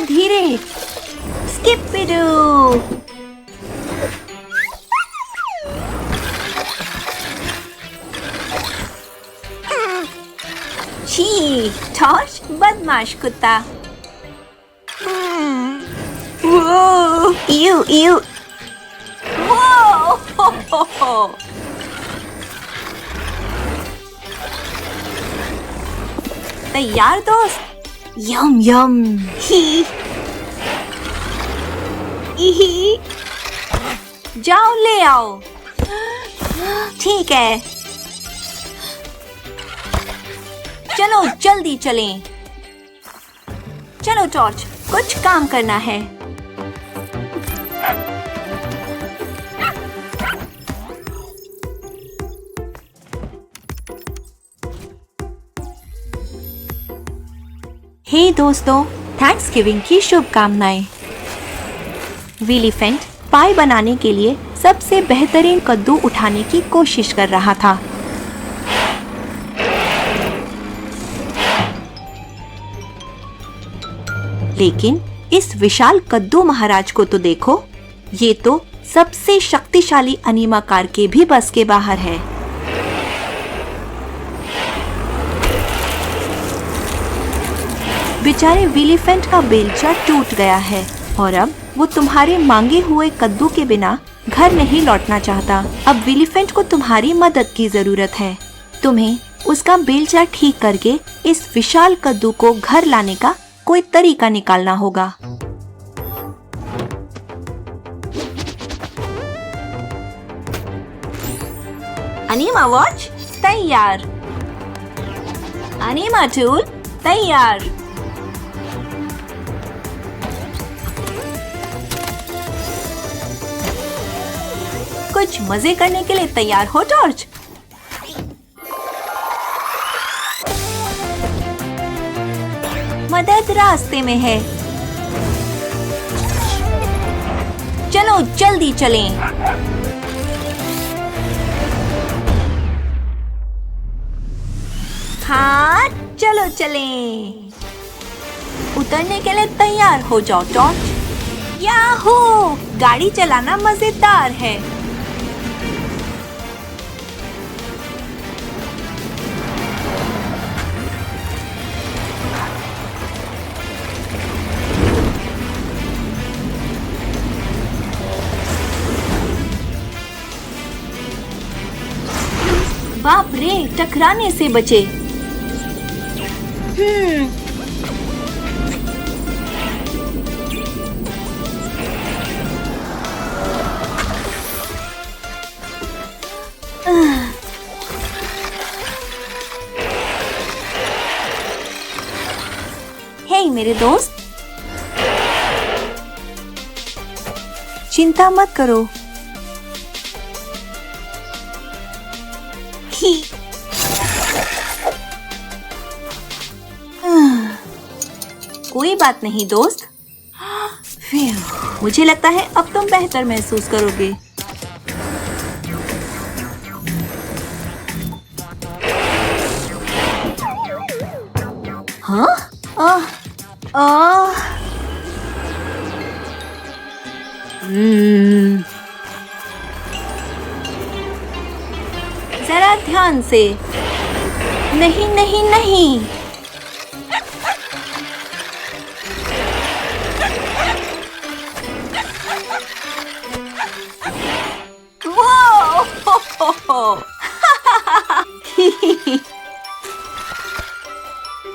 धीरे। स्किपिडू। छी, टॉर्च, बदमाश कुत्ता। You you. वो तैयार दोस्त? यम यम। ही ही। जाओ ले आओ। ठीक है, चलो जल्दी चलें। चलो टॉर्च, कुछ काम करना है। हे दोस्तों, थैंक्सगिविंग की शुभकामनाएं। विलीफेंट पाई बनाने के लिए सबसे बेहतरीन कद्दू उठाने की कोशिश कर रहा था। लेकिन इस विशाल कद्दू महाराज को तो देखो, ये तो सबसे शक्तिशाली अनीमाकार के भी बस के बाहर है। बेचारे विलीफेंट का बेलचा टूट गया है और अब वो तुम्हारे मांगे हुए कद्दू के बिना घर नहीं लौटना चाहता। अब विलीफेंट को तुम्हारी मदद की जरूरत है। तुम्हें उसका बेलचा ठीक करके इस विशाल कद्दू को घर लाने का कोई तरीका निकालना होगा। अनीमा वॉच तैयार। अनीमा टूल तैयार। कुछ मजे करने के लिए तैयार हो टॉर्च? मदद रास्ते में है। चलो जल्दी चलें। हाँ, चलो चलें। उतरने के लिए तैयार हो जाओ टॉर्च। याहू! गाड़ी चलाना मजेदार है। बाप रे, टकराने से बचे। हे मेरे दोस्त, चिंता मत करो। कोई बात नहीं दोस्त। मुझे लगता है अब तुम बेहतर महसूस करोगे। हाँ? जरा ध्यान से। नहीं नहीं नहीं।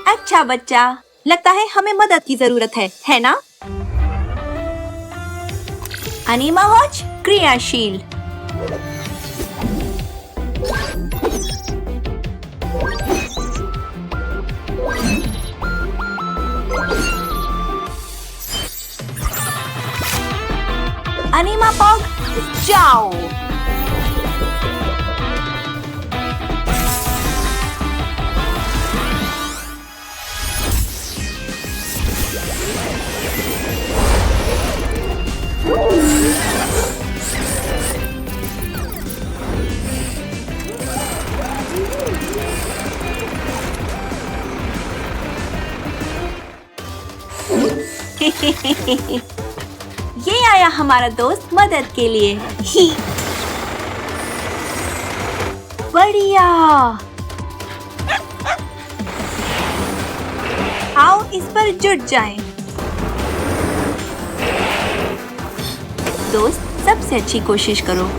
अच्छा बच्चा, लगता है हमें मदद की जरूरत है ना? अनीमा वॉच क्रियाशील। अनीमा पॉग जाओ। ये आया हमारा दोस्त मदद के लिए। ही बढ़िया। आओ इस पर जुट जाएं। दोस्त, सबसे अच्छी कोशिश करो।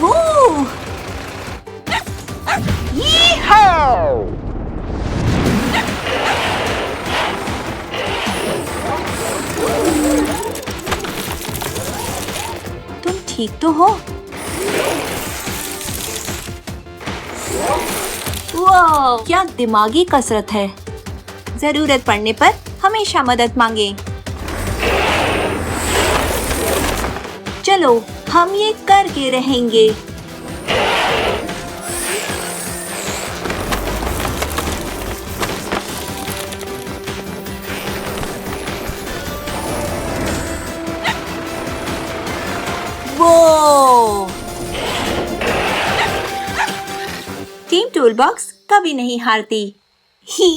वो तुम ठीक तो हो? वाह, क्या दिमागी कसरत है। जरूरत पड़ने पर हमेशा मदद मांगे। चलो, हम ये करके रहेंगे। वो टीम टूलबॉक्स कभी नहीं हारती। ही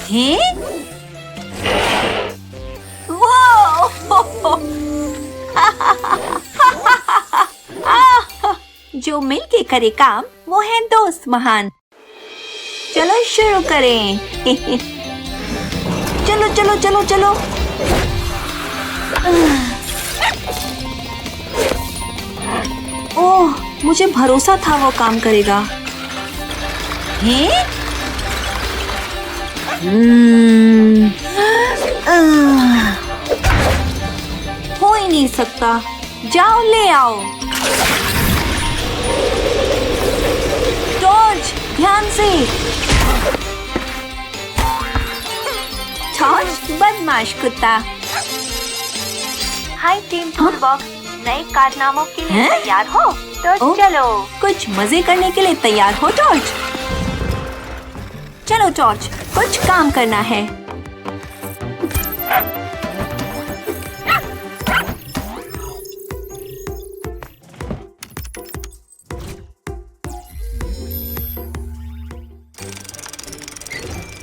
हैं? वो जो मिलके करे काम वो है दोस्त महान। चलो शुरू करें। चलो चलो चलो चलो। ओह, मुझे भरोसा था वो काम करेगा। हैं? हो ही नहीं सकता। जाओ ले आओ। टॉर्च, ध्यान से। टॉर्च, बदमाश कुत्ता। हाय टीम टूलबॉक्स, नए कारनामों के लिए तैयार हो? तो चलो कुछ मजे करने के लिए तैयार हो टॉर्च? चलो टॉर्च, कुछ काम करना है।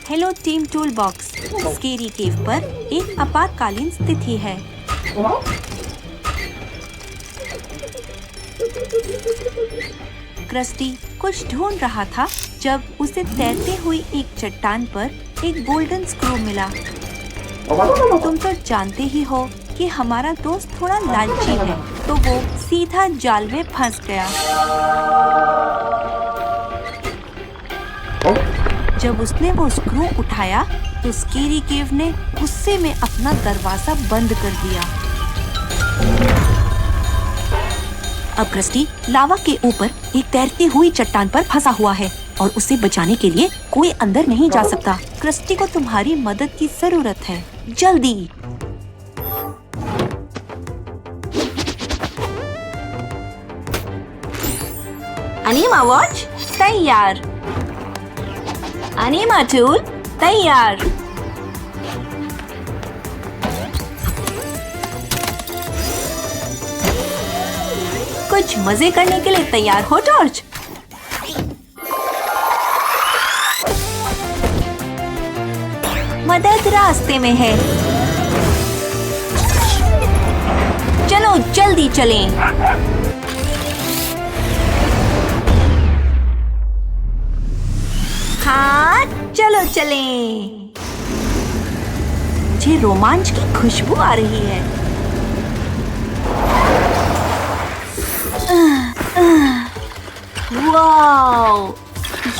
हेलो टीम टूलबॉक्स, स्केरी केव पर एक आपातकालीन स्थिति है। क्रस्टी कुछ ढूंढ रहा था जब उसे तैरते हुए एक चट्टान पर एक गोल्डन स्क्रू मिला। तुम तो जानते ही हो कि हमारा दोस्त थोड़ा लालची है, तो वो सीधा जाल में फंस गया। जब उसने वो स्क्रू उठाया तो स्केरी केव ने गुस्से में अपना दरवाजा बंद कर दिया। अब क्रस्टी लावा के ऊपर एक तैरती हुई चट्टान पर फंसा हुआ है और उसे बचाने के लिए कोई अंदर नहीं जा सकता। क्रस्टी को तुम्हारी मदद की जरूरत है, जल्दी। अनीमा वॉच तैयार। अनीमा टूल तैयार। कुछ मजे करने के लिए तैयार हो टॉर्च? मदद रास्ते में है। चलो जल्दी चलें। हाँ, चलो चलें। मुझे रोमांच की खुशबू आ रही है। वाओ,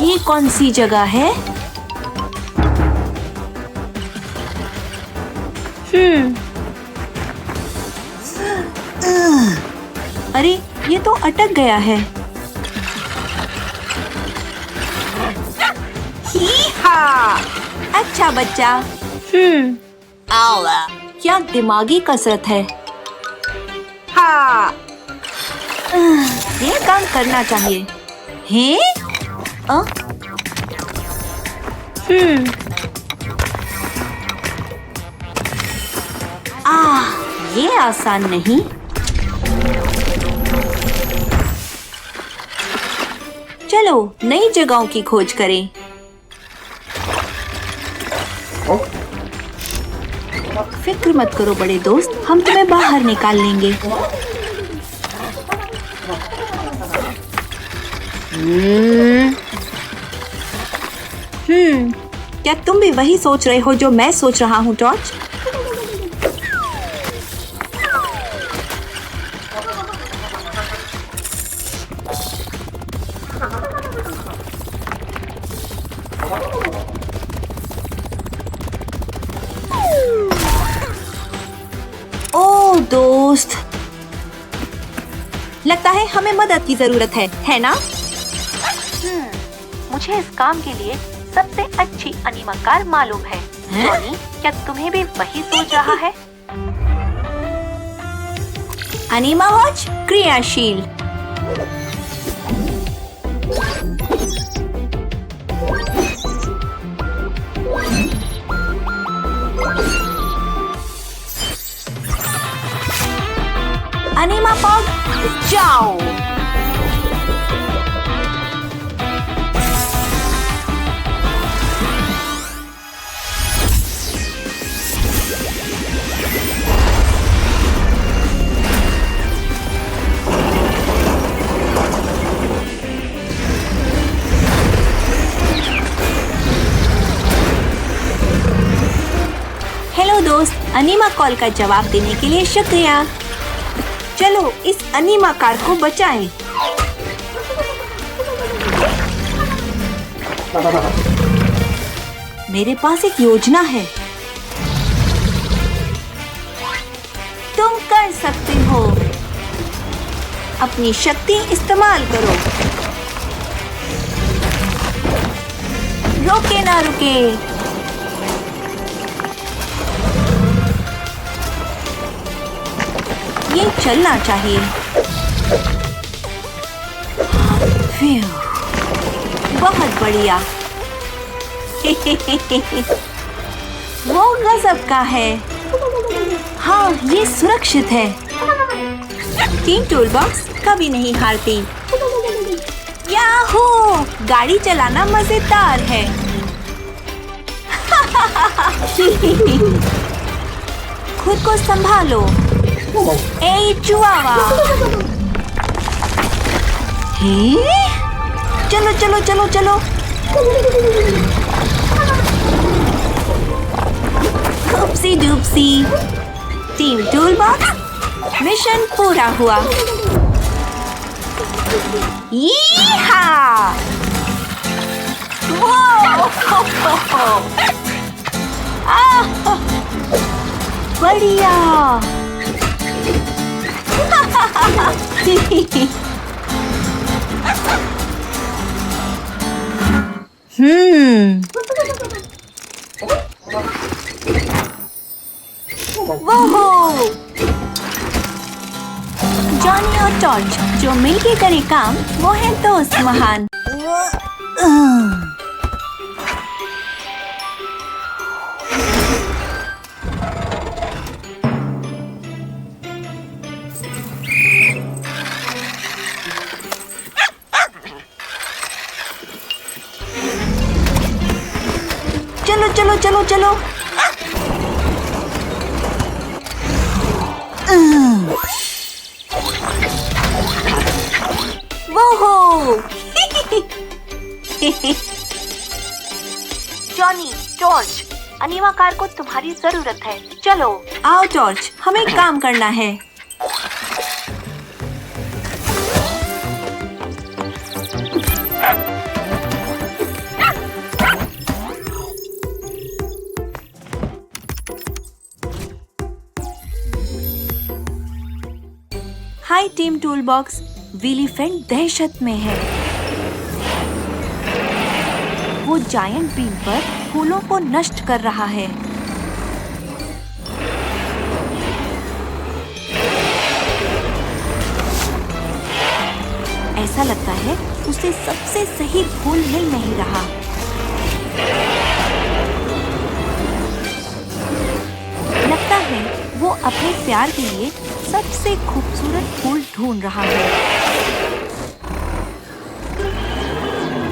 ये कौन सी जगह है? अरे, ये तो अटक गया है। ही हा, अच्छा बच्चा। आला, क्या दिमागी कसरत है। हाँ, ये काम करना चाहिए। हैं? ये आसान नहीं। चलो नई जगहों की खोज करें। फिक्र मत करो बड़े दोस्त, हम तुम्हें बाहर निकाल लेंगे। क्या तुम भी वही सोच रहे हो जो मैं सोच रहा हूँ, टॉर्च? ओ दोस्त, लगता है हमें मदद की जरूरत है ना? मुझे इस काम के लिए सबसे अच्छी अनीमाकार मालूम है। जॉनी, क्या तुम्हें भी वही सोच रहा है? अनीमा वॉच क्रियाशील। अनीमा पॉग जाओ। हेलो दोस्त, अनीमा कॉल का जवाब देने के लिए शुक्रिया। चलो इस अनीमा कार को बचाएं। मेरे पास एक योजना है। तुम कर सकते हो। अपनी शक्ति इस्तेमाल करो। रोके ना रुके। ये चलना चाहिए। बहुत बढ़िया। वो गजब का है। हाँ, ये सुरक्षित है। टीम टूलबॉक्स कभी नहीं हारती। याहू! गाड़ी चलाना मजेदार है। खुद को संभालो। ए चुआवा! चलो चलो चलो चलो। उपसी डूपसी। टीम टूलबॉक्स मिशन पूरा हुआ। यीहा! बढ़िया। जॉनी और टॉर्च जो मिलके करे काम, वो है दोस्त महान। चलो चलो चलो चलो। वो जॉनी, टॉर्च, अनीमा कार को तुम्हारी जरूरत है। चलो आओ टॉर्च, हमें काम करना है। हाय टीम टूलबॉक्स, विलीफेंट दहशत में है। वो जायंट बीम पर फूलों को नष्ट कर रहा है। ऐसा लगता है उसे सबसे सही फूल मिल नहीं रहा। लगता है वो अपने प्यार के लिए सबसे खूबसूरत फूल ढूंढ रहा है।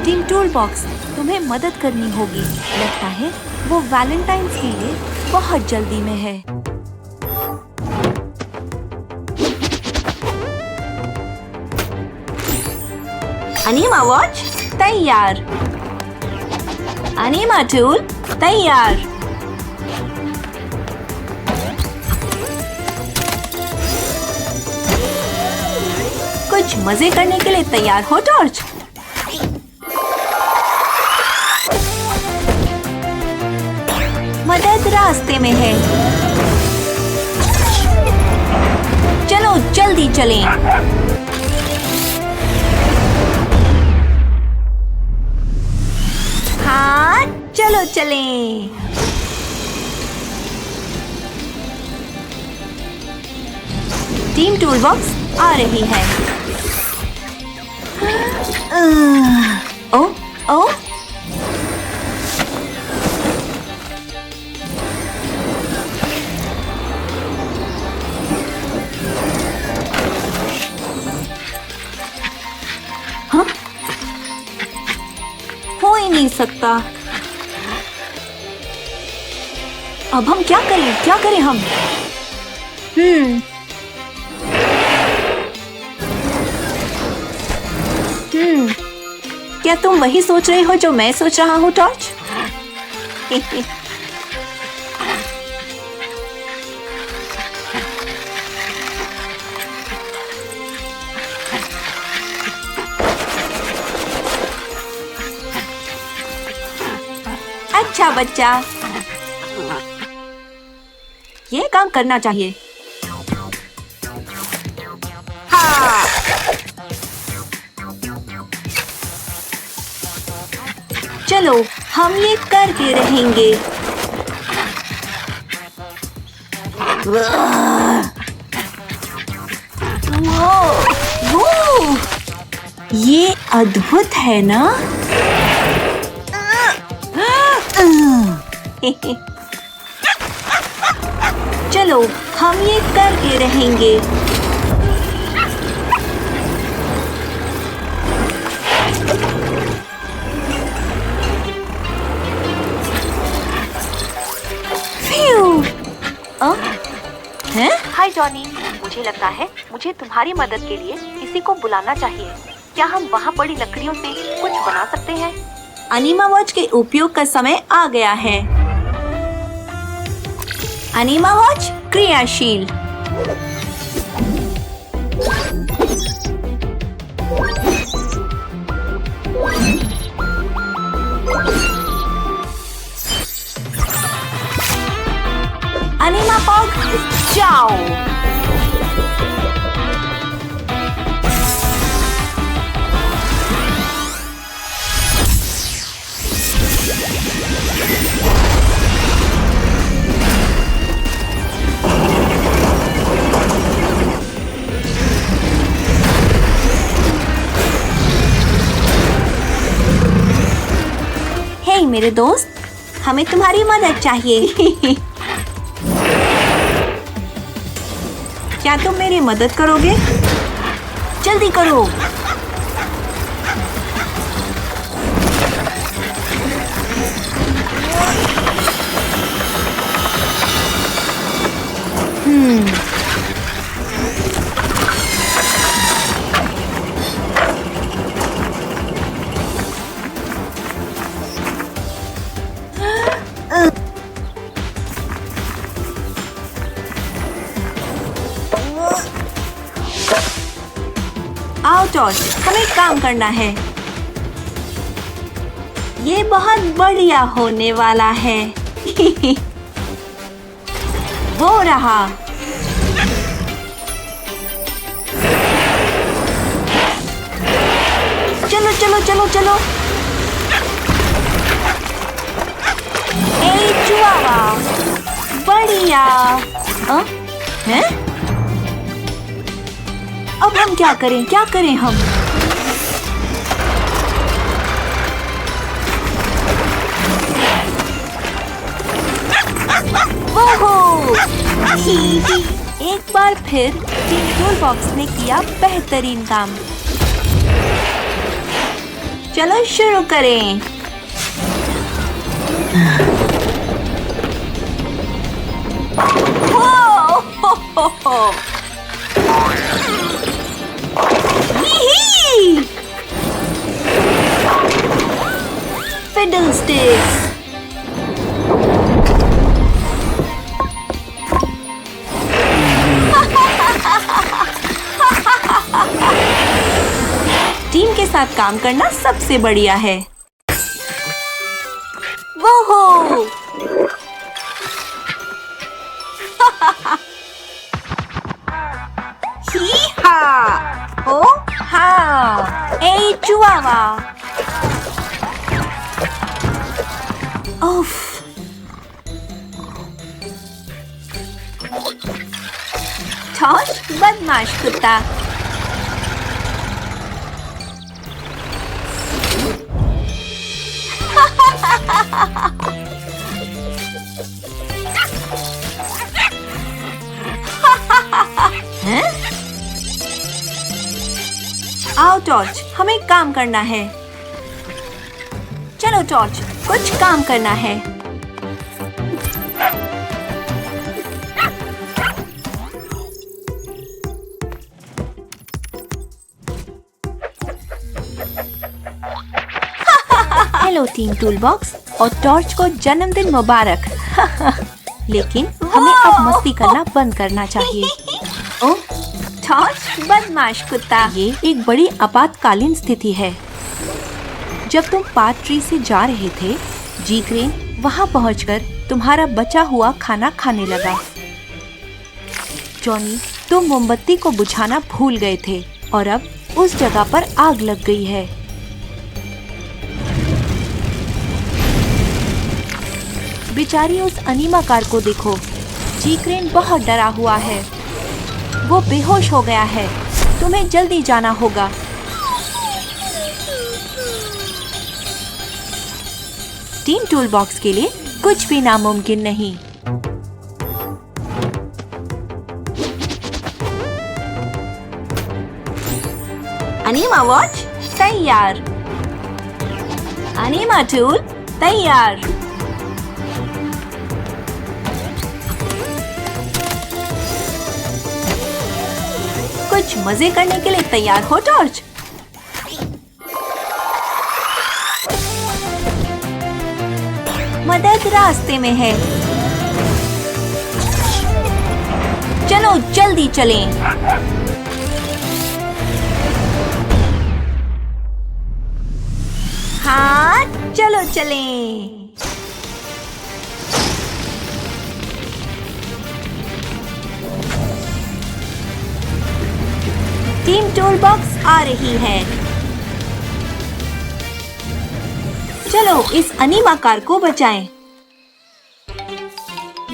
टीम टूल बॉक्स, तुम्हें मदद करनी होगी। लगता है वो वैलेंटाइंस के लिए बहुत जल्दी में है। अनीमा वॉच तैयार। अनीमा टूल तैयार। कुछ मजे करने के लिए तैयार हो टॉर्च? मदद रास्ते में है। चलो जल्दी चलें। हाँ चलो चलें। टीम टूलबॉक्स आ रही है। ओ ओ हाँ? हो ही नहीं सकता। अब हम क्या करें हम? क्या तुम वही सोच रहे हो जो मैं सोच रहा हूँ टॉर्च? अच्छा बच्चा, ये काम करना चाहिए। हाँ। चलो हम ये करके रहेंगे। वो ये अद्भुत है ना? चलो हम ये करके रहेंगे। हाय जॉनी, मुझे लगता है मुझे तुम्हारी मदद के लिए किसी को बुलाना चाहिए। क्या हम वहाँ पड़ी लकड़ियों से कुछ बना सकते हैं? अनीमा वॉच के उपयोग का समय आ गया है। अनीमा वॉच क्रियाशील। अनीमा पॉग जाओ। हे मेरे दोस्त, हमें तुम्हारी मदद चाहिए। क्या तुम मेरी मदद करोगे? जल्दी करो। आओ टॉर्च, हमें काम करना है। ये बहुत बढ़िया होने वाला है। वो रहा। चलो चलो चलो चलो। ए चुआवा, बढ़िया। हैं? अब हम क्या करें हम? वोहो! एक बार फिर टीम टूल बॉक्स ने किया बेहतरीन काम। चलो शुरू करें। Fiddlesticks! टीम के साथ काम करना सबसे बढ़िया है। वोहो! ही-हा! ओ हाँ! ए चुआवा! उफ! टॉर्च, बदमाश कुत्ता! आओ टॉर्च, हमें काम करना है। चलो टॉर्च, कुछ काम करना है। हेलो टीम टूल बॉक्स और टॉर्च को जन्मदिन मुबारक। लेकिन हमें अब मस्ती करना बंद करना चाहिए। ओह, टॉर्च, बदमाश कुत्ता! ये एक बड़ी आपातकालीन स्थिति है। जब तुम पाथ ट्री से जा रहे थे, जी क्रेन वहाँ पहुँचकर तुम्हारा बचा हुआ खाना खाने लगा। जॉनी, तुम मोमबत्ती को बुझाना भूल गए थे और अब उस जगह पर आग लग गई है। बेचारी उस अनीमा कार को देखो। जी क्रेन बहुत डरा हुआ है। वो बेहोश हो गया है। तुम्हें जल्दी जाना होगा। टीम टूल बॉक्स के लिए कुछ भी नामुमकिन नहीं। अनीमा वॉच तैयार। अनीमा टूल तैयार। कुछ मजे करने के लिए तैयार हो टॉर्च? मदद रास्ते में है। चलो जल्दी चलें। हाँ, चलो चलें। टीम टूल बॉक्स आ रही है। चलो इस अनीमा कार को बचाएं।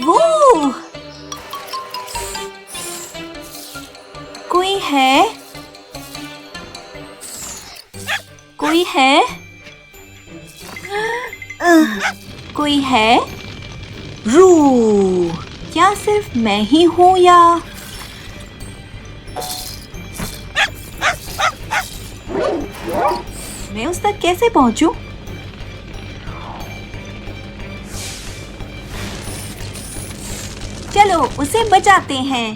वो कोई है? कोई है? कोई है? रू, क्या सिर्फ मैं ही हूँ या? मैं उस तक कैसे पहुंचूं? चलो उसे बचाते हैं।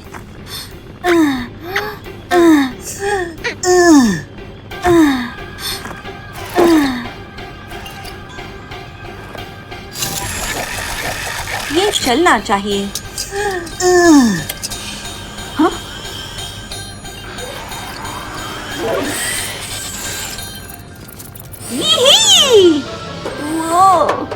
ये चलना चाहिए। हाँ? यही! वो!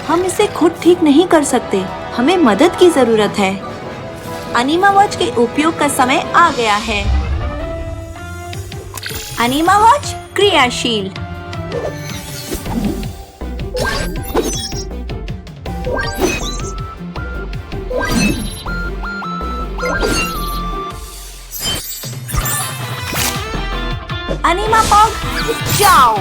हम इसे खुद ठीक नहीं कर सकते। हमें मदद की जरूरत है। अनीमा वॉच के उपयोग का समय आ गया है। अनीमा वॉच क्रियाशील। अनिमा पॉग जाओ।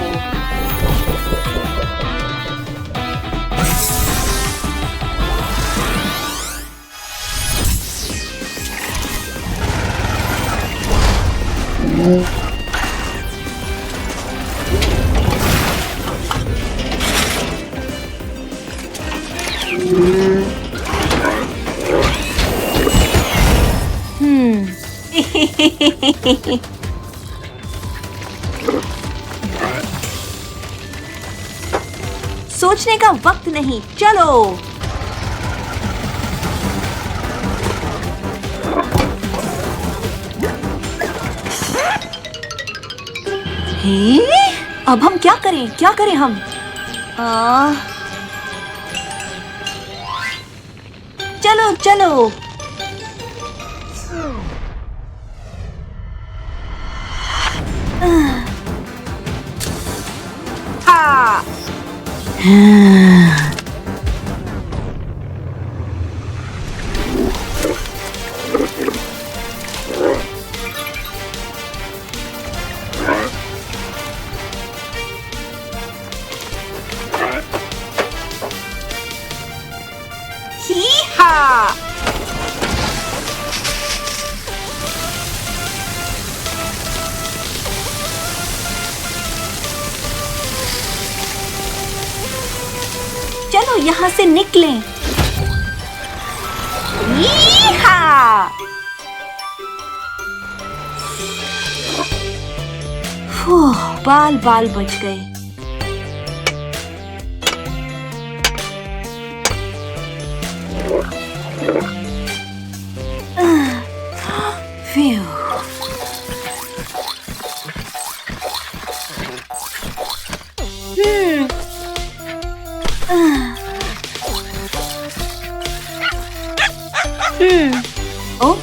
सोचने का वक्त नहीं, चलो। अब हम क्या करें हम? चलो चलो। चलो यहाँ से निकलें। बाल बाल बच गए। ओ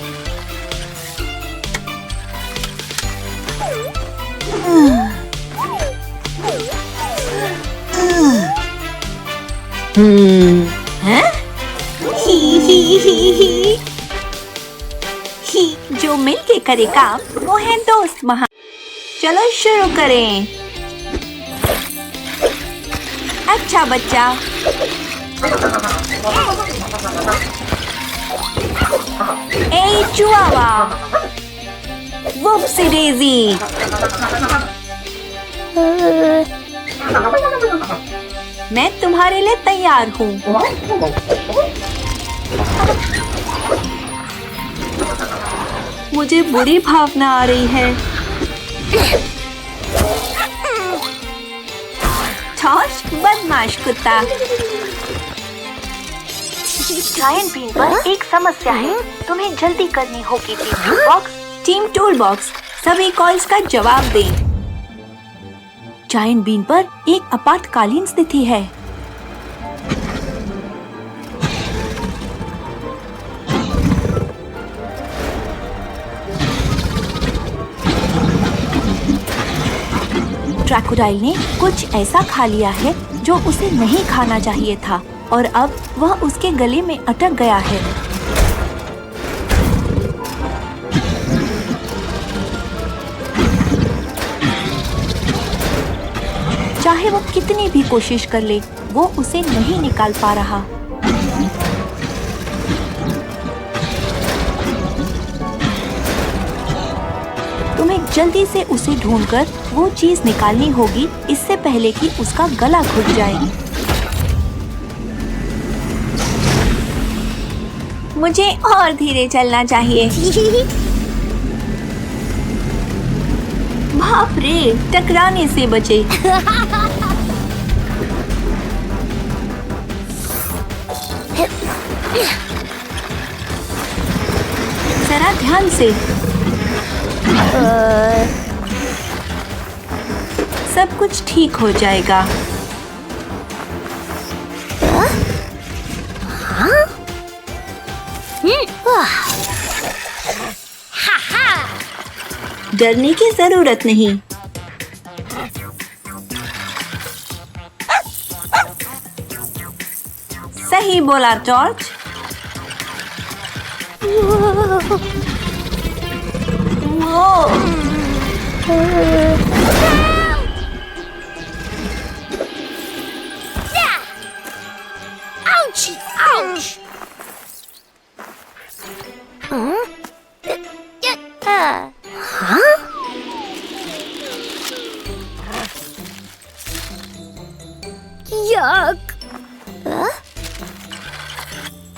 जो मिलके करे काम वो है दोस्त महान। चलो शुरू करें। अच्छा बच्चा। ए चुआवा, वुप्सी डेज़ी। मैं तुम्हारे लिए तैयार हूँ। मुझे बुरी भावना आ रही है। ठोश बदमाश कुत्ता। जायंट बीन पर एक समस्या है, तुम्हें जल्दी करनी होगी। टीम टूल बॉक्स सभी कॉल्स का जवाब दें। जायंट बीन पर एक आपातकालीन स्थिति है। क्रोकोडाइल ने कुछ ऐसा खा लिया है जो उसे नहीं खाना चाहिए था और अब वह उसके गले में अटक गया है। चाहे वो कितनी भी कोशिश कर ले, वो उसे नहीं निकाल पा रहा। तुम्हें जल्दी से उसे ढूंढकर वो चीज निकालनी होगी इससे पहले कि उसका गला घुट जाए। मुझे और धीरे चलना चाहिए। बाप रे, टकराने से बचे। जरा ध्यान से। सब कुछ ठीक हो जाएगा। डरने की जरूरत नहीं। बोला टॉर्च?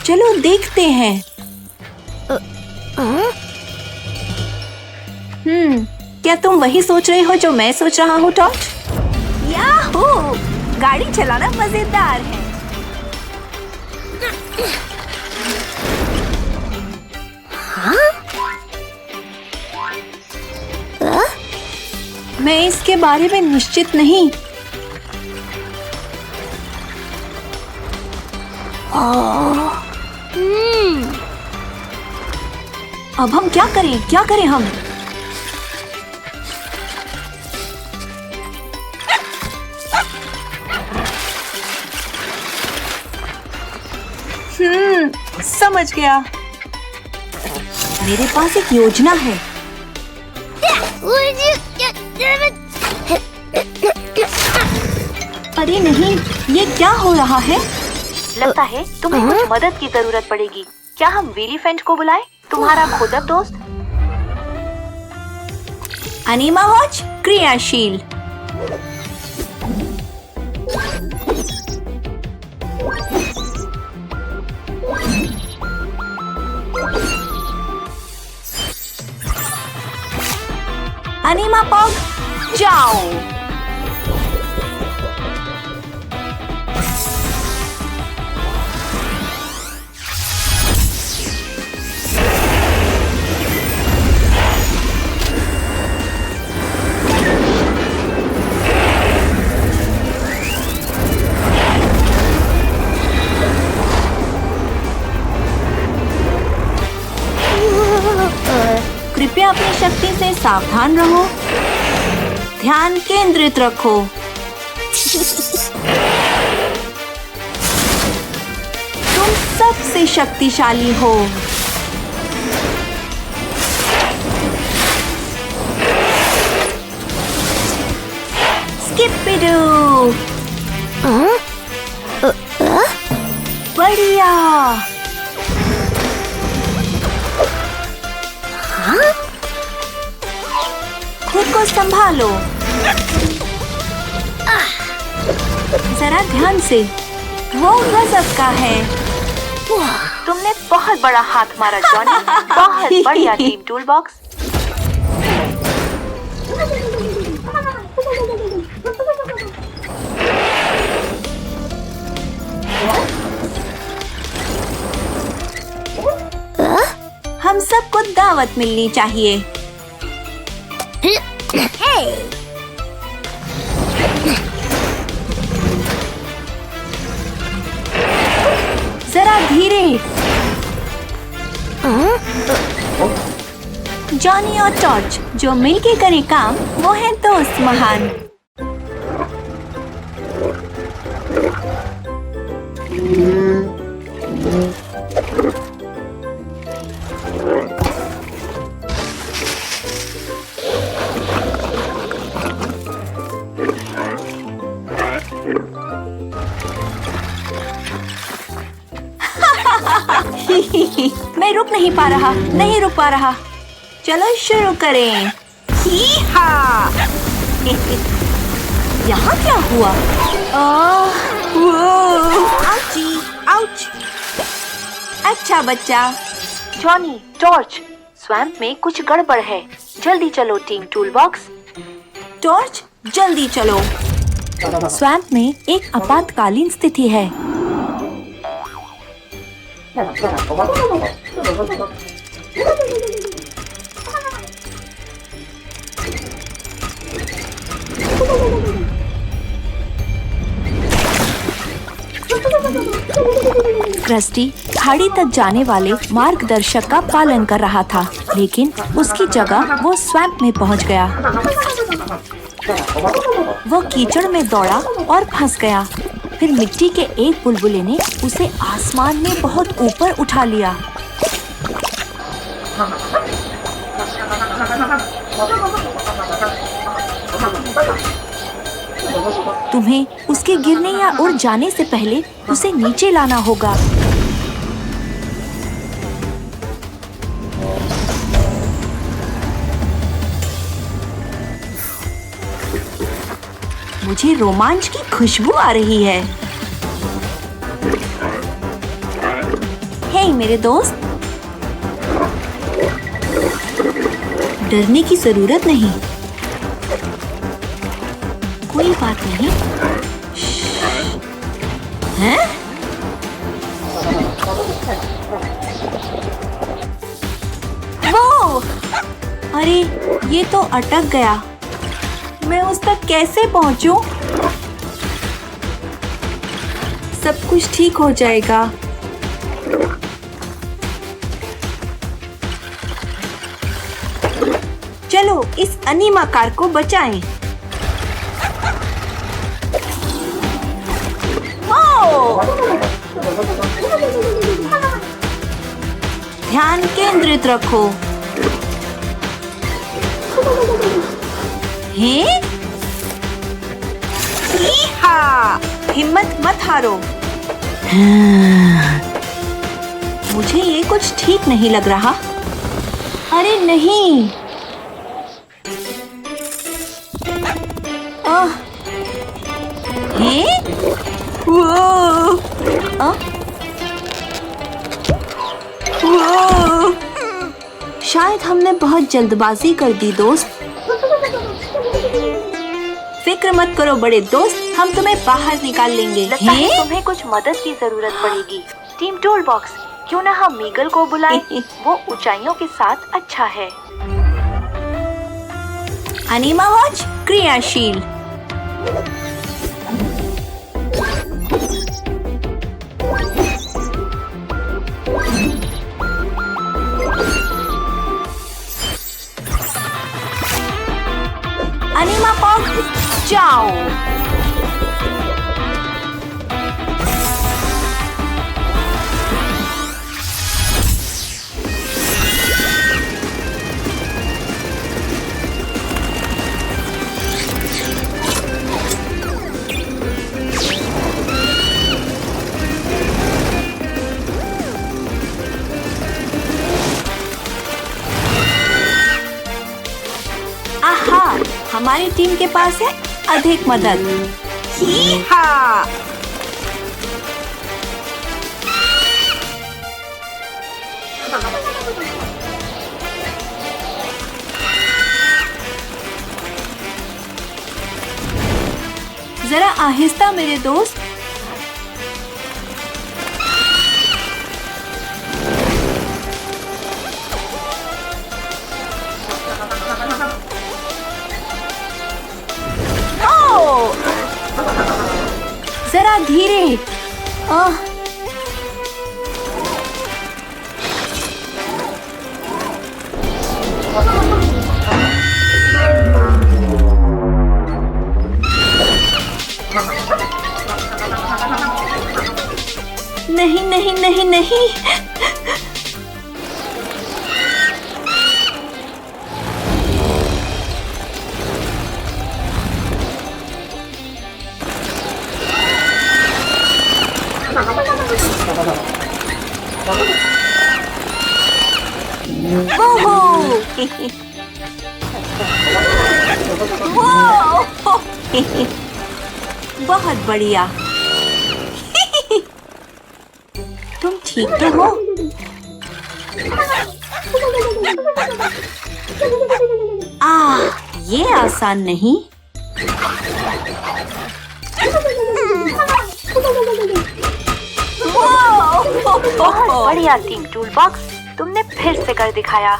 चलो देखते हैं। क्या तुम वही सोच रहे हो जो मैं सोच रहा हूँ टॉर्च? याहू! गाड़ी चलाना मजेदार है। मैं इसके बारे में निश्चित नहीं। अब हम क्या करें हम? समझ गया। मेरे पास एक योजना है। अरे नहीं, ये क्या हो रहा है? लगता है तुम्हें कुछ मदद की जरूरत पड़ेगी। क्या हम विलीफेंट को बुलाएं? तुम्हारा खोदक दोस्त। अनीमा वॉच क्रियाशील। अनीमा पॉग जाओ। कृपया अपनी शक्ति से सावधान रहो। ध्यान केंद्रित रखो। तुम सबसे शक्तिशाली हो। स्किपिडू। बढ़िया। खुद को संभालो। जरा ध्यान से। वो गजब का है। तुमने बहुत बड़ा हाथ मारा जॉनी। बहुत बढ़िया टीम टूल बॉक्स। हम सबको दावत मिलनी चाहिए। जरा धीरे। जॉनी और टॉर्च जो मिलके करे काम, वो है दोस्त महान। मैं रुक नहीं पा रहा। चलो शुरू करें। यहाँ क्या हुआ? आउच। अच्छा बच्चा। जॉनी, टॉर्च, स्वैम्प में कुछ गड़बड़ है। जल्दी चलो टीम टूल बॉक्स। टॉर्च, जल्दी चलो। स्वैम्प में एक आपातकालीन स्थिति है। क्रस्टी खाड़ी तक जाने वाले मार्गदर्शक का पालन कर रहा था, लेकिन उसकी जगह वो स्वैम्प में पहुंच गया। वो कीचड़ में दौड़ा और फंस गया। फिर मिट्टी के एक बुलबुले ने उसे आसमान में बहुत ऊपर उठा लिया। तुम्हें उसके गिरने या उड़ जाने से पहले उसे नीचे लाना होगा। मुझे रोमांच की खुशबू आ रही है। हे मेरे दोस्त, डरने की जरूरत नहीं। कोई बात नहीं। हैं? वो! अरे, ये तो अटक गया। मैं उस तक कैसे पहुंचूं? सब कुछ ठीक हो जाएगा। चलो इस अनीमा कार को बचाएं। ध्यान केंद्रित रखो। हैं? हिम्मत मत हारो। मुझे ये कुछ ठीक नहीं लग रहा। अरे नहीं। हैं? वो! शायद हमने बहुत जल्दबाजी कर दी दोस्त। फिक्र मत करो बड़े दोस्त, हम तुम्हें बाहर निकाल लेंगे। लगता है तुम्हें कुछ मदद की जरूरत पड़ेगी। टीम टूल बॉक्स, क्यों ना हम मीगल को बुलाएं? वो ऊंचाइयों के साथ अच्छा है। अनीमा वॉच क्रियाशील। अनीमा पॉक जाओ। हमारी टीम के पास है अधिक मदद। ही-हा! जरा आहिस्ता मेरे दोस्त। जरा धीरे। नहीं नहीं नहीं नहीं। बहुत बढ़िया। तुम ठीक तो हो? ये आसान नहीं। बहुत बढ़िया टीम टूल बॉक्स, तुमने फिर से कर दिखाया।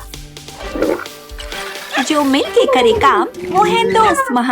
जो मिलके करे काम वो है दोस्त महा।